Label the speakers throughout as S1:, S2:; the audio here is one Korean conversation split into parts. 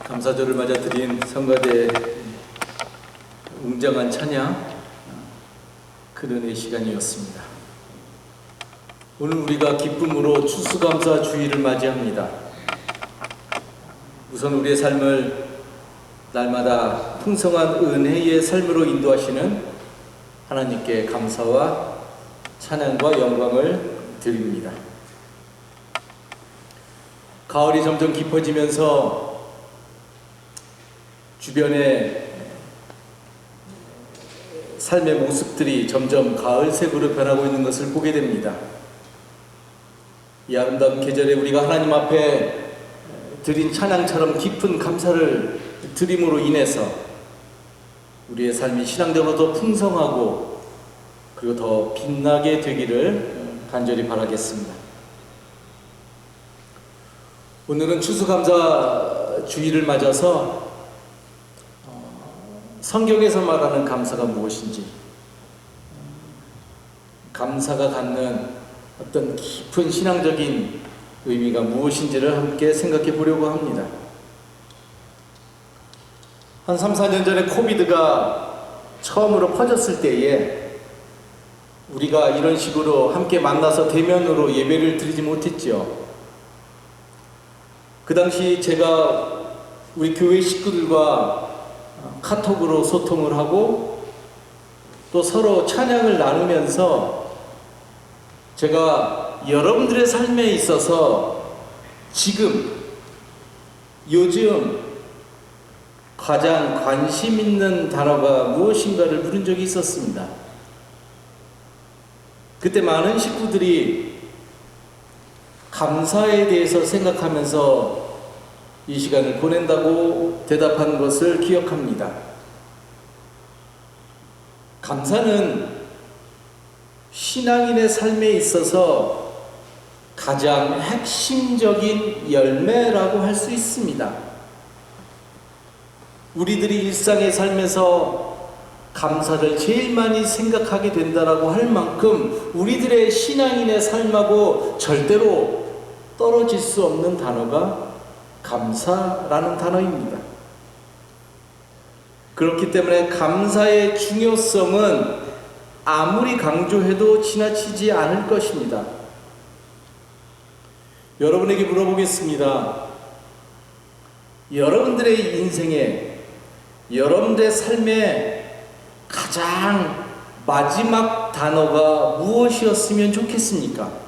S1: 감사절을 맞아 드린 성가대 웅장한 찬양, 큰 은혜의 시간이었습니다. 오늘 우리가 기쁨으로 추수감사 주일을 맞이합니다. 우선 우리의 삶을 날마다 풍성한 은혜의 삶으로 인도하시는 하나님께 감사와 찬양과 영광을 드립니다. 가을이 점점 깊어지면서 주변의 삶의 모습들이 점점 가을색으로 변하고 있는 것을 보게 됩니다. 이 아름다운 계절에 우리가 하나님 앞에 드린 찬양처럼 깊은 감사를 드림으로 인해서 우리의 삶이 신앙적으로 더 풍성하고 그리고 더 빛나게 되기를 간절히 바라겠습니다. 오늘은 추수감사 주일을 맞아서 성경에서 말하는 감사가 무엇인지, 감사가 갖는 어떤 깊은 신앙적인 의미가 무엇인지를 함께 생각해 보려고 합니다. 한 3, 4년 전에 코비드가 처음으로 퍼졌을 때에 우리가 이런 식으로 함께 만나서 대면으로 예배를 드리지 못했죠. 그 당시 제가 우리 교회 식구들과 카톡으로 소통을 하고 또 서로 찬양을 나누면서 제가 여러분들의 삶에 있어서 요즘 가장 관심 있는 단어가 무엇인가를 물은 적이 있었습니다. 그때 많은 식구들이 감사에 대해서 생각하면서 이 시간을 보낸다고 대답한 것을 기억합니다. 감사는 신앙인의 삶에 있어서 가장 핵심적인 열매라고 할 수 있습니다. 우리들이 일상의 삶에서 감사를 제일 많이 생각하게 된다라고 할 만큼 우리들의 신앙인의 삶하고 절대로 떨어질 수 없는 단어가 감사라는 단어입니다. 그렇기 때문에 감사의 중요성은 아무리 강조해도 지나치지 않을 것입니다. 여러분에게 물어보겠습니다. 여러분들의 인생에, 여러분들의 삶에 가장 마지막 단어가 무엇이었으면 좋겠습니까?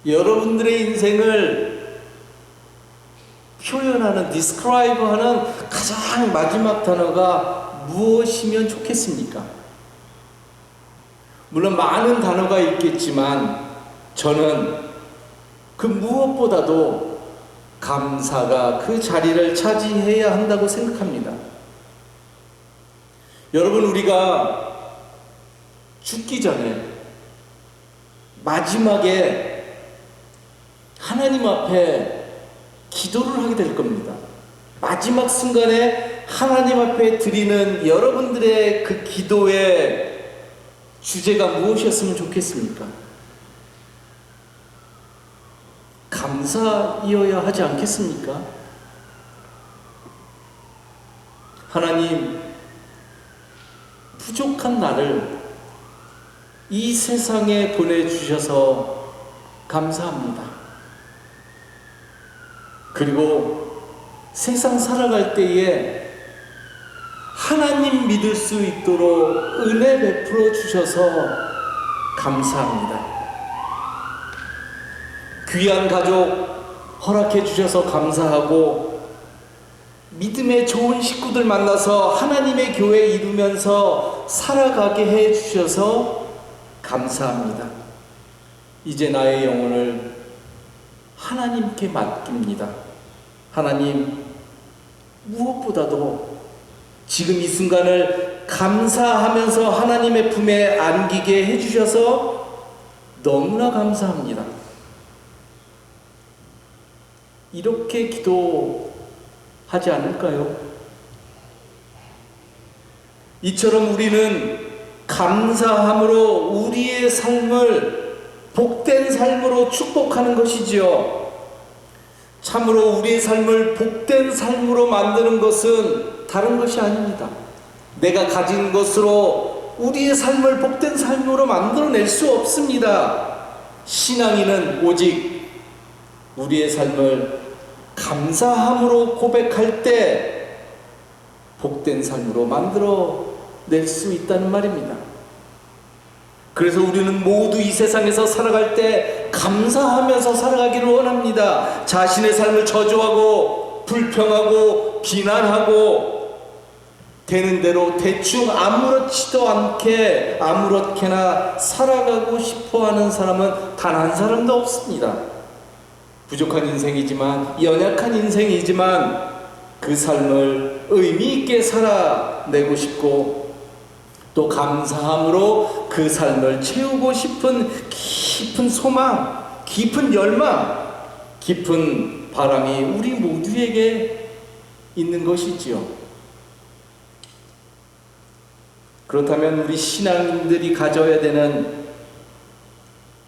S1: 여러분들의 인생을 표현하는, 디스크라이브하는 가장 마지막 단어가 무엇이면 좋겠습니까? 물론 많은 단어가 있겠지만 저는 그 무엇보다도 감사가 그 자리를 차지해야 한다고 생각합니다. 여러분, 우리가 죽기 전에 마지막에 하나님 앞에 기도를 하게 될 겁니다. 마지막 순간에 하나님 앞에 드리는 여러분들의 그 기도의 주제가 무엇이었으면 좋겠습니까? 감사이어야 하지 않겠습니까? 하나님, 부족한 나를 이 세상에 보내주셔서 감사합니다. 그리고 세상 살아갈 때에 하나님 믿을 수 있도록 은혜 베풀어 주셔서 감사합니다. 귀한 가족 허락해 주셔서 감사하고 믿음의 좋은 식구들 만나서 하나님의 교회 이루면서 살아가게 해 주셔서 감사합니다. 이제 나의 영혼을 하나님께 맡깁니다. 하나님, 무엇보다도 지금 이 순간을 감사하면서 하나님의 품에 안기게 해주셔서 너무나 감사합니다. 이렇게 기도하지 않을까요? 이처럼 우리는 감사함으로 우리의 삶을 복된 삶으로 축복하는 것이지요. 참으로 우리의 삶을 복된 삶으로 만드는 것은 다른 것이 아닙니다. 내가 가진 것으로 우리의 삶을 복된 삶으로 만들어낼 수 없습니다. 신앙인은 오직 우리의 삶을 감사함으로 고백할 때 복된 삶으로 만들어낼 수 있다는 말입니다. 그래서 우리는 모두 이 세상에서 살아갈 때 감사하면서 살아가기를 원합니다. 자신의 삶을 저주하고 불평하고 비난하고 되는 대로 대충 아무렇지도 않게 아무렇게나 살아가고 싶어하는 사람은 단 한 사람도 없습니다. 부족한 인생이지만, 연약한 인생이지만 그 삶을 의미 있게 살아내고 싶고 또 감사함으로 그 삶을 채우고 싶은 깊은 소망, 깊은 열망, 깊은 바람이 우리 모두에게 있는 것이지요. 그렇다면 우리 신앙인들이 가져야 되는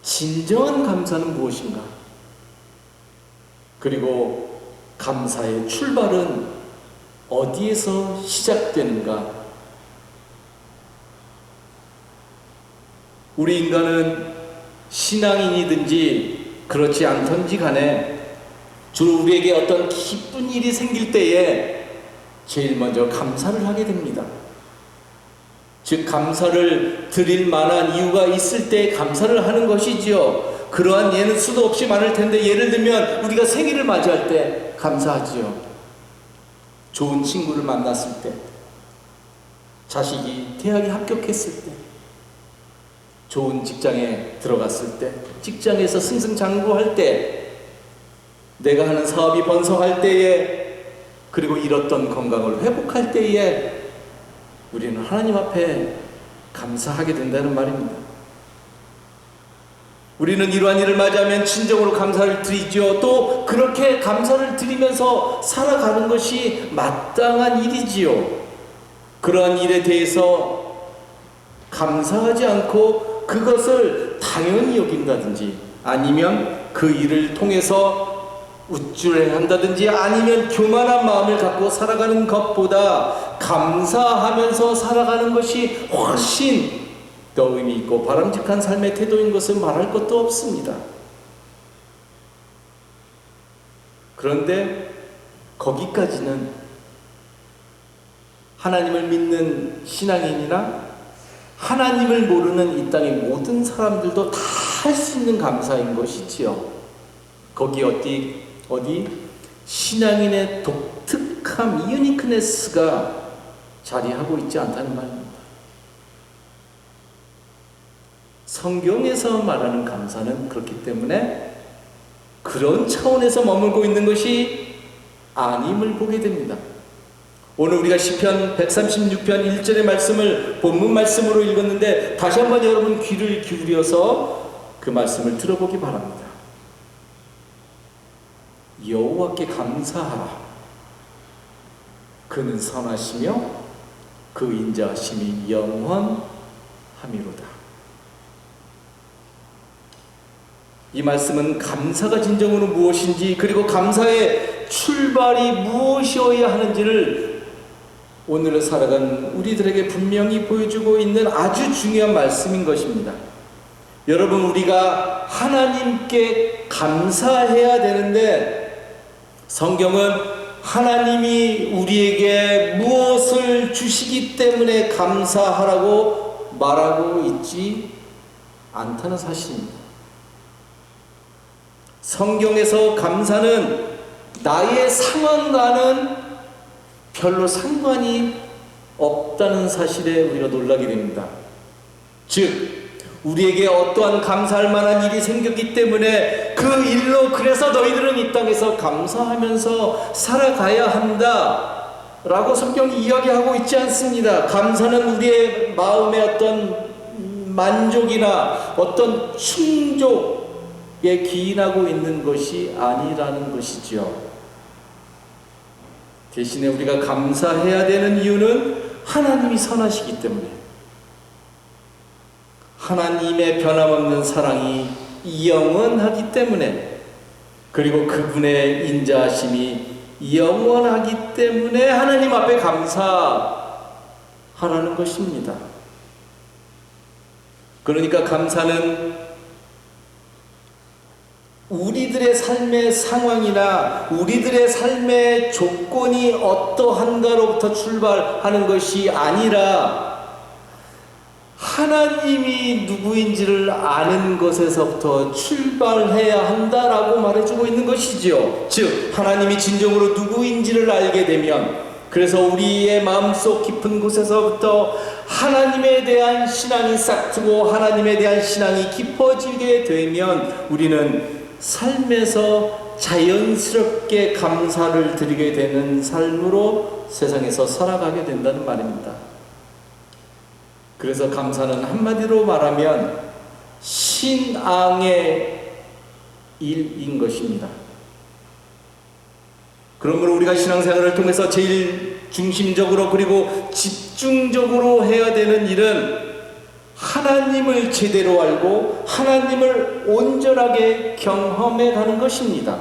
S1: 진정한 감사는 무엇인가? 그리고 감사의 출발은 어디에서 시작되는가? 우리 인간은 신앙인이든지 그렇지 않던지 간에 주로 우리에게 어떤 기쁜 일이 생길 때에 제일 먼저 감사를 하게 됩니다. 즉 감사를 드릴 만한 이유가 있을 때 감사를 하는 것이지요. 그러한 예는 수도 없이 많을 텐데, 예를 들면 우리가 생일을 맞이할 때 감사하지요. 좋은 친구를 만났을 때, 자식이 대학에 합격했을 때, 좋은 직장에 들어갔을 때, 직장에서 승승장구할 때, 내가 하는 사업이 번성할 때에, 그리고 잃었던 건강을 회복할 때에 우리는 하나님 앞에 감사하게 된다는 말입니다. 우리는 이러한 일을 맞이하면 진정으로 감사를 드리죠. 또 그렇게 감사를 드리면서 살아가는 것이 마땅한 일이지요. 그러한 일에 대해서 감사하지 않고 그것을 당연히 여긴다든지, 아니면 그 일을 통해서 우쭐해한다든지, 아니면 교만한 마음을 갖고 살아가는 것보다 감사하면서 살아가는 것이 훨씬 더 의미 있고 바람직한 삶의 태도인 것은 말할 것도 없습니다. 그런데 거기까지는 하나님을 믿는 신앙인이나 하나님을 모르는 이 땅의 모든 사람들도 다 할 수 있는 감사인 것이지요. 거기 어디 신앙인의 독특함, 유니크네스가 자리하고 있지 않다는 말입니다. 성경에서 말하는 감사는 그렇기 때문에 그런 차원에서 머물고 있는 것이 아님을 보게 됩니다. 오늘 우리가 시편 136편 1절의 말씀을 본문 말씀으로 읽었는데, 다시 한번 여러분 귀를 기울여서 그 말씀을 들어보기 바랍니다. 여호와께 감사하라. 그는 선하시며 그 인자하심이 영원함이로다. 이 말씀은 감사가 진정으로 무엇인지, 그리고 감사의 출발이 무엇이어야 하는지를 오늘을 살아간 우리들에게 분명히 보여주고 있는 아주 중요한 말씀인 것입니다. 여러분, 우리가 하나님께 감사해야 되는데, 성경은 하나님이 우리에게 무엇을 주시기 때문에 감사하라고 말하고 있지 않다는 사실입니다. 성경에서 감사는 나의 상황과는 별로 상관이 없다는 사실에 우리가 놀라게 됩니다. 즉, 우리에게 어떠한 감사할 만한 일이 생겼기 때문에 그 일로 그래서 너희들은 이 땅에서 감사하면서 살아가야 한다 라고 성경이 이야기하고 있지 않습니다. 감사는 우리의 마음의 어떤 만족이나 어떤 충족에 기인하고 있는 것이 아니라는 것이지요. 대신에 우리가 감사해야 되는 이유는 하나님이 선하시기 때문에, 하나님의 변함없는 사랑이 영원하기 때문에, 그리고 그분의 인자하심이 영원하기 때문에 하나님 앞에 감사하라는 것입니다. 그러니까 감사는 우리들의 삶의 상황이나 우리들의 삶의 조건이 어떠한가로부터 출발하는 것이 아니라 하나님이 누구인지를 아는 것에서부터 출발해야 한다라고 말해주고 있는 것이지요. 즉 하나님이 진정으로 누구인지를 알게 되면, 그래서 우리의 마음속 깊은 곳에서부터 하나님에 대한 신앙이 싹트고 하나님에 대한 신앙이 깊어지게 되면 우리는 삶에서 자연스럽게 감사를 드리게 되는 삶으로 세상에서 살아가게 된다는 말입니다. 그래서 감사는 한마디로 말하면 신앙의 일인 것입니다. 그러므로 우리가 신앙생활을 통해서 제일 중심적으로 그리고 집중적으로 해야 되는 일은 하나님을 제대로 알고 하나님을 온전하게 경험해 가는 것입니다.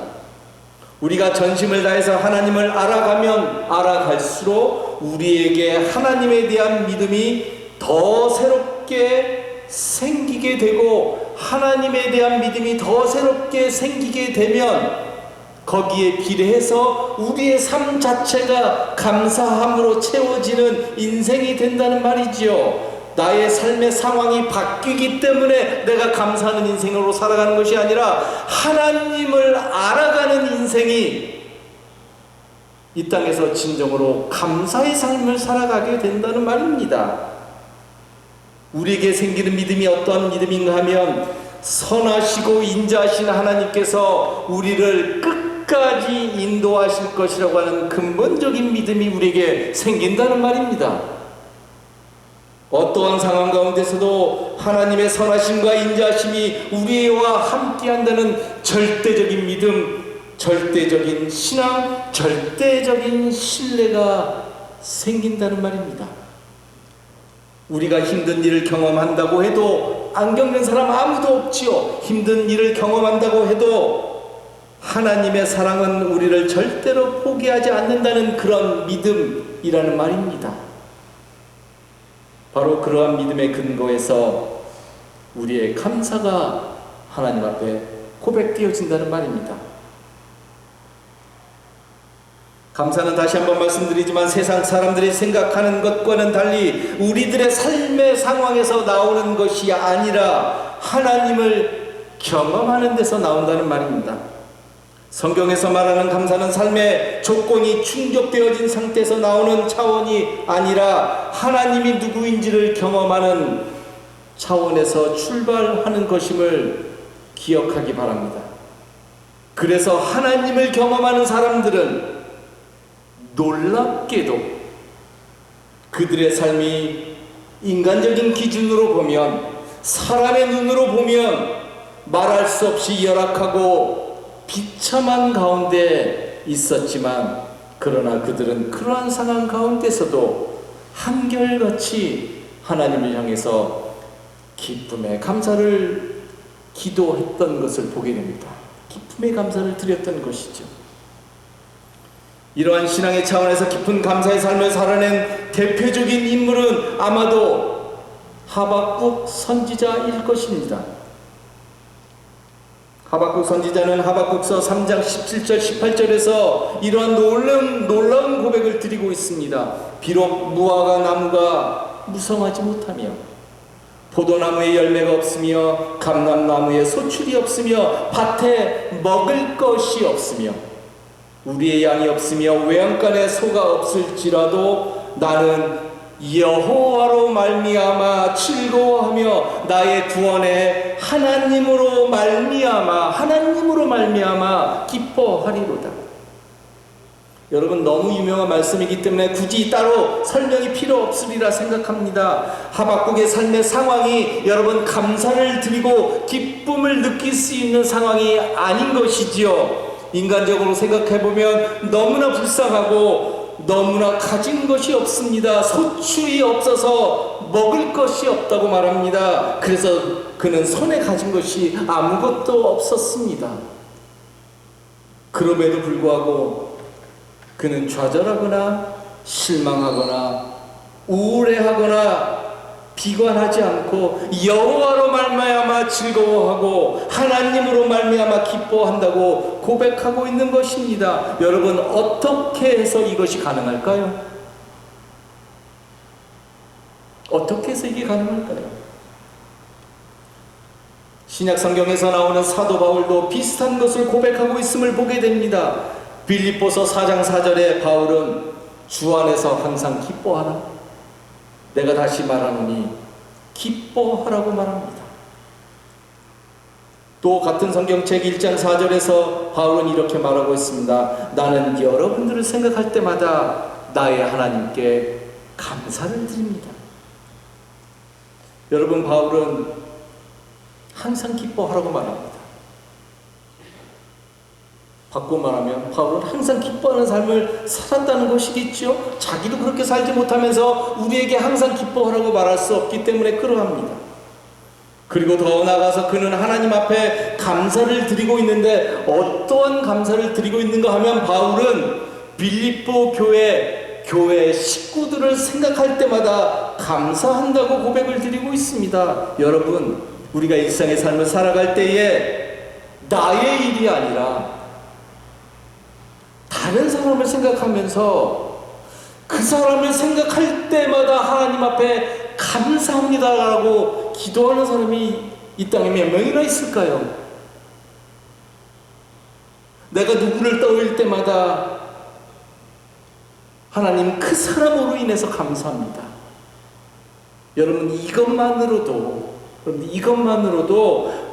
S1: 우리가 전심을 다해서 하나님을 알아가면 알아갈수록 우리에게 하나님에 대한 믿음이 더 새롭게 생기게 되고, 하나님에 대한 믿음이 더 새롭게 생기게 되면 거기에 비례해서 우리의 삶 자체가 감사함으로 채워지는 인생이 된다는 말이지요. 나의 삶의 상황이 바뀌기 때문에 내가 감사하는 인생으로 살아가는 것이 아니라 하나님을 알아가는 인생이 이 땅에서 진정으로 감사의 삶을 살아가게 된다는 말입니다. 우리에게 생기는 믿음이 어떠한 믿음인가 하면 선하시고 인자하신 하나님께서 우리를 끝까지 인도하실 것이라고 하는 근본적인 믿음이 우리에게 생긴다는 말입니다. 어떠한 상황 가운데서도 하나님의 선하심과 인자하심이 우리와 함께한다는 절대적인 믿음, 절대적인 신앙, 절대적인 신뢰가 생긴다는 말입니다. 우리가 힘든 일을 경험한다고 해도 안 겪는 사람 아무도 없지요. 힘든 일을 경험한다고 해도 하나님의 사랑은 우리를 절대로 포기하지 않는다는 그런 믿음이라는 말입니다. 바로 그러한 믿음의 근거에서 우리의 감사가 하나님 앞에 고백되어진다는 말입니다. 감사는 다시 한번 말씀드리지만 세상 사람들이 생각하는 것과는 달리 우리들의 삶의 상황에서 나오는 것이 아니라 하나님을 경험하는 데서 나온다는 말입니다. 성경에서 말하는 감사는 삶의 조건이 충족되어진 상태에서 나오는 차원이 아니라 하나님이 누구인지를 경험하는 차원에서 출발하는 것임을 기억하기 바랍니다. 그래서 하나님을 경험하는 사람들은 놀랍게도 그들의 삶이 인간적인 기준으로 보면, 사람의 눈으로 보면 말할 수 없이 열악하고 비참한 가운데 있었지만, 그러나 그들은 그러한 상황 가운데서도 한결같이 하나님을 향해서 기쁨의 감사를 기도했던 것을 보게 됩니다. 기쁨의 감사를 드렸던 것이죠. 이러한 신앙의 차원에서 깊은 감사의 삶을 살아낸 대표적인 인물은 아마도 하박국 선지자일 것입니다. 하박국 선지자는 하박국서 3장 17절 18절에서 이러한 놀라운 고백을 드리고 있습니다. 비록 무화과 나무가 무성하지 못하며 포도나무에 열매가 없으며 감람나무에 소출이 없으며 밭에 먹을 것이 없으며 우리의 양이 없으며 외양간에 소가 없을지라도 나는 여호와로 말미암아 즐거워하며 나의 구원의 하나님으로 말미암아 기뻐하리로다. 여러분, 너무 유명한 말씀이기 때문에 굳이 따로 설명이 필요 없으리라 생각합니다. 하박국의 삶의 상황이 여러분 감사를 드리고 기쁨을 느낄 수 있는 상황이 아닌 것이지요. 인간적으로 생각해보면 너무나 불쌍하고 너무나 가진 것이 없습니다. 소출이 없어서 먹을 것이 없다고 말합니다. 그래서 그는 손에 가진 것이 아무것도 없었습니다. 그럼에도 불구하고 그는 좌절하거나 실망하거나 우울해하거나 비관하지 않고 여호와로 말미암아 즐거워하고 하나님으로 말미암아 기뻐한다고 고백하고 있는 것입니다. 여러분, 어떻게 해서 이것이 가능할까요? 어떻게 해서 이게 가능할까요? 신약 성경에서 나오는 사도 바울도 비슷한 것을 고백하고 있음을 보게 됩니다. 빌립보서 4장 4절에 바울은 주 안에서 항상 기뻐하라. 내가 다시 말하노니 기뻐하라고 말합니다. 또 같은 성경책 1장 4절에서 바울은 이렇게 말하고 있습니다. 나는 여러분들을 생각할 때마다 나의 하나님께 감사를 드립니다. 여러분, 바울은 항상 기뻐하라고 말합니다. 바꿔 말하면 바울은 항상 기뻐하는 삶을 살았다는 것이겠죠. 자기도 그렇게 살지 못하면서 우리에게 항상 기뻐하라고 말할 수 없기 때문에 그러합니다. 그리고 더 나아가서 그는 하나님 앞에 감사를 드리고 있는데, 어떠한 감사를 드리고 있는가 하면 바울은 빌립보 교회 식구들을 생각할 때마다 감사한다고 고백을 드리고 있습니다. 여러분, 우리가 일상의 삶을 살아갈 때에 나의 일이 아니라 다른 사람을 생각하면서 그 사람을 생각할 때마다 하나님 앞에 감사합니다라고 기도하는 사람이 이 땅에 몇 명이나 있을까요? 내가 누구를 떠올릴 때마다 하나님, 그 사람으로 인해서 감사합니다. 여러분, 이것만으로도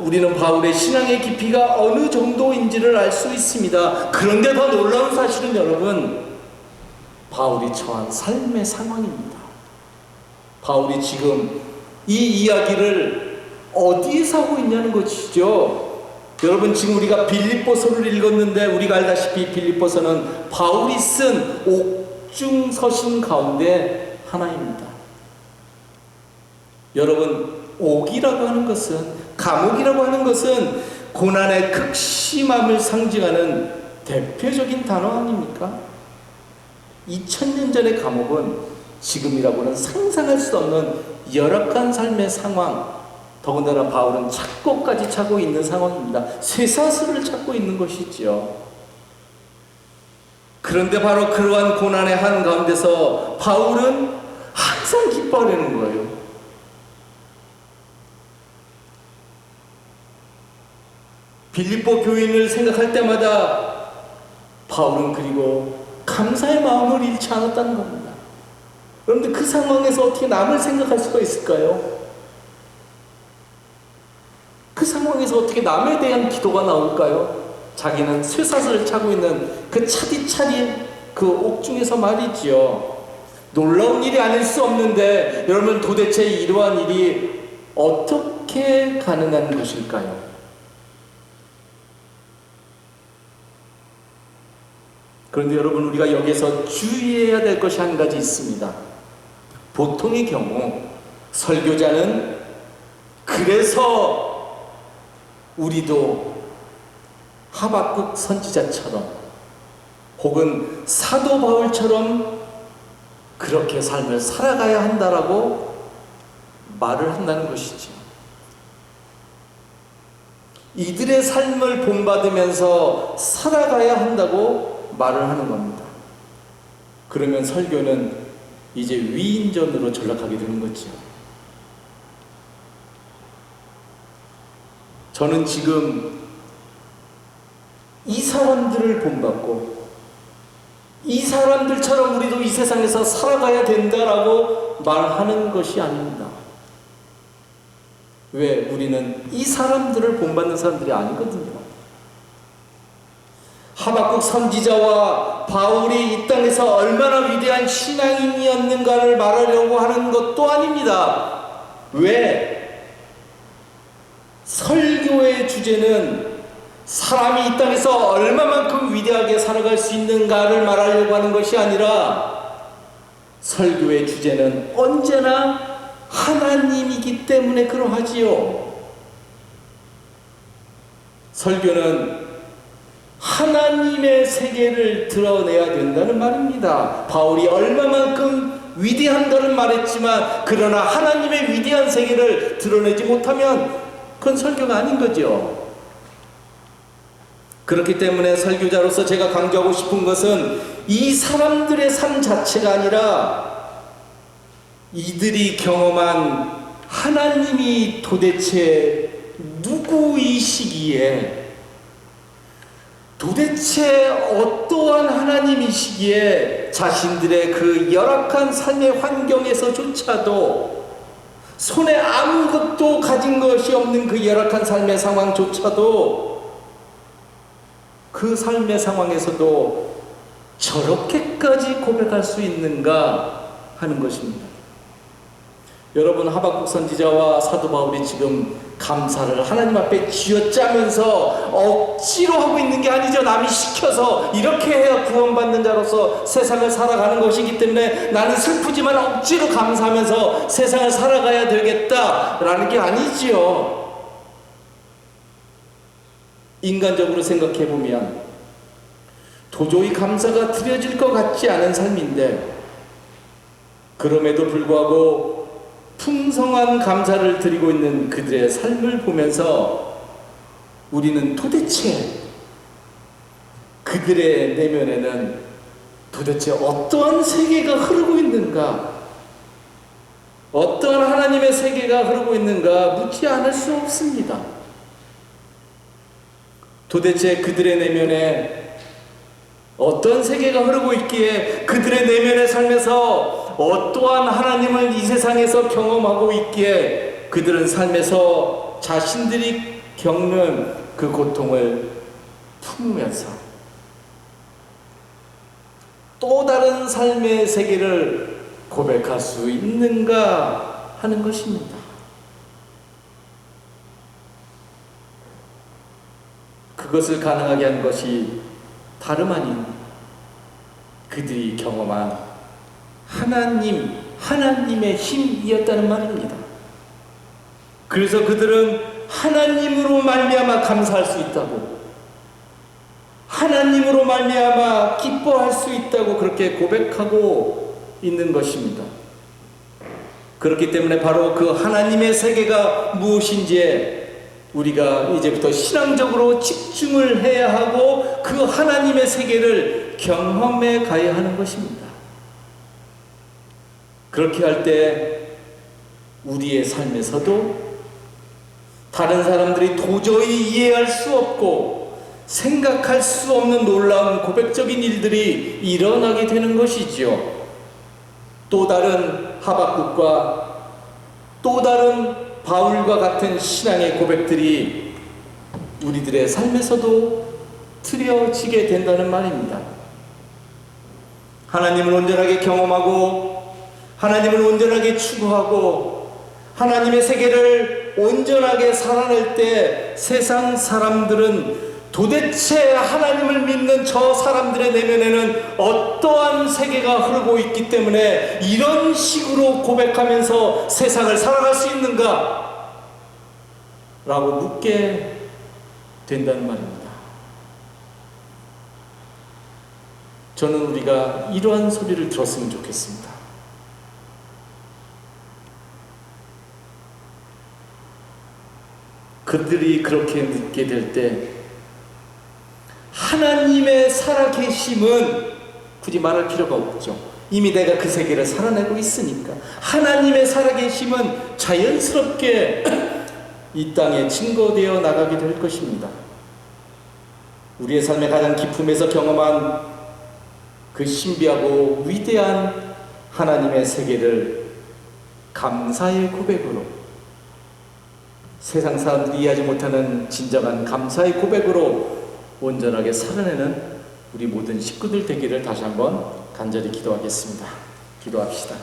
S1: 우리는 바울의 신앙의 깊이가 어느 정도인지를 알 수 있습니다. 그런데 더 놀라운 사실은 여러분, 바울이 처한 삶의 상황입니다. 바울이 지금 이 이야기를 어디에서 하고 있냐는 것이죠. 여러분, 지금 우리가 빌립보서를 읽었는데 우리가 알다시피 빌립보서는 바울이 쓴 옥중서신 가운데 하나입니다. 여러분, 옥이라고 하는 것은, 감옥이라고 하는 것은 고난의 극심함을 상징하는 대표적인 단어 아닙니까? 2000년 전의 감옥은 지금이라고는 상상할 수 없는 열악한 삶의 상황, 더군다나 바울은 착고까지 차고 있는 상황입니다. 쇠사슬을 찾고 있는 것이지요. 그런데 바로 그러한 고난의 한가운데서 바울은 항상 기뻐하려는 거예요. 빌립보 교인을 생각할 때마다 바울은 그리고 감사의 마음을 잃지 않았다는 겁니다. 그런데 그 상황에서 어떻게 남을 생각할 수가 있을까요? 그 상황에서 어떻게 남에 대한 기도가 나올까요? 자기는 쇠사슬을 차고 있는 그 차디차디 그 옥중에서 말이지요. 놀라운 일이 아닐 수 없는데, 여러분, 도대체 이러한 일이 어떻게 가능한 것일까요? 그런데 여러분, 우리가 여기서 주의해야 될 것이 한 가지 있습니다. 보통의 경우 설교자는 그래서 우리도 하박국 선지자처럼 혹은 사도 바울처럼 그렇게 삶을 살아가야 한다라고 말을 한다는 것이죠. 이들의 삶을 본받으면서 살아가야 한다고 말을 하는 겁니다. 그러면 설교는 이제 위인전으로 전락하게 되는 거죠. 저는 지금 이 사람들을 본받고 이 사람들처럼 우리도 이 세상에서 살아가야 된다라고 말하는 것이 아닙니다. 왜? 우리는 이 사람들을 본받는 사람들이 아니거든요. 하박국 선지자와 바울이 이 땅에서 얼마나 위대한 신앙인이었는가를 말하려고 하는 것도 아닙니다. 왜? 설교의 주제는 사람이 이 땅에서 얼마만큼 위대하게 살아갈 수 있는가를 말하려고 하는 것이 아니라, 설교의 주제는 언제나 하나님이기 때문에 그러하지요. 설교는 하나님의 세계를 드러내야 된다는 말입니다. 바울이 얼마만큼 위대한가를 말했지만 그러나 하나님의 위대한 세계를 드러내지 못하면 그건 설교가 아닌 거죠. 그렇기 때문에 설교자로서 제가 강조하고 싶은 것은 이 사람들의 삶 자체가 아니라 이들이 경험한 하나님이 도대체 누구이시기에, 도대체 어떠한 하나님이시기에 자신들의 그 열악한 삶의 환경에서조차도, 손에 아무것도 가진 것이 없는 그 열악한 삶의 상황조차도, 그 삶의 상황에서도 저렇게까지 고백할 수 있는가 하는 것입니다. 여러분, 하박국 선지자와 사도 바울이 지금 감사를 하나님 앞에 쥐어짜면서 억지로 하고 있는 게 아니죠. 남이 시켜서 이렇게 해야 구원받는 자로서 세상을 살아가는 것이기 때문에 나는 슬프지만 억지로 감사하면서 세상을 살아가야 되겠다라는 게 아니지요. 인간적으로 생각해 보면 도저히 감사가 드려질 것 같지 않은 삶인데, 그럼에도 불구하고 풍성한 감사를 드리고 있는 그들의 삶을 보면서 우리는 도대체 그들의 내면에는 도대체 어떠한 세계가 흐르고 있는가, 어떠한 하나님의 세계가 흐르고 있는가 묻지 않을 수 없습니다. 도대체 그들의 내면에 어떤 세계가 흐르고 있기에, 그들의 내면의 삶에서 어떠한 하나님을 이 세상에서 경험하고 있기에 그들은 삶에서 자신들이 겪는 그 고통을 품으면서 또 다른 삶의 세계를 고백할 수 있는가 하는 것입니다. 그것을 가능하게 한 것이 다름 아닌 그들이 경험한 하나님의 힘이었다는 말입니다. 그래서 그들은 하나님으로 말미암아 감사할 수 있다고, 하나님으로 말미암아 기뻐할 수 있다고 그렇게 고백하고 있는 것입니다. 그렇기 때문에 바로 그 하나님의 세계가 무엇인지에 우리가 이제부터 신앙적으로 집중을 해야 하고 그 하나님의 세계를 경험해 가야 하는 것입니다. 그렇게 할 때 우리의 삶에서도 다른 사람들이 도저히 이해할 수 없고 생각할 수 없는 놀라운 고백적인 일들이 일어나게 되는 것이지요. 또 다른 하박국과 또 다른 바울과 같은 신앙의 고백들이 우리들의 삶에서도 드려지게 된다는 말입니다. 하나님을 온전하게 경험하고 하나님을 온전하게 추구하고 하나님의 세계를 온전하게 살아낼 때 세상 사람들은 도대체 하나님을 믿는 저 사람들의 내면에는 어떠한 세계가 흐르고 있기 때문에 이런 식으로 고백하면서 세상을 살아갈 수 있는가? 라고 묻게 된다는 말입니다. 저는 우리가 이러한 소리를 들었으면 좋겠습니다. 그들이 그렇게 묻게 될 때 하나님의 살아계심은 굳이 말할 필요가 없죠. 이미 내가 그 세계를 살아내고 있으니까 하나님의 살아계심은 자연스럽게 이 땅에 증거되어 나가게 될 것입니다. 우리의 삶의 가장 깊음에서 경험한 그 신비하고 위대한 하나님의 세계를 감사의 고백으로, 세상 사람들이 이해하지 못하는 진정한 감사의 고백으로 온전하게 살아내는 우리 모든 식구들 되기를 다시 한번 간절히 기도하겠습니다. 기도합시다.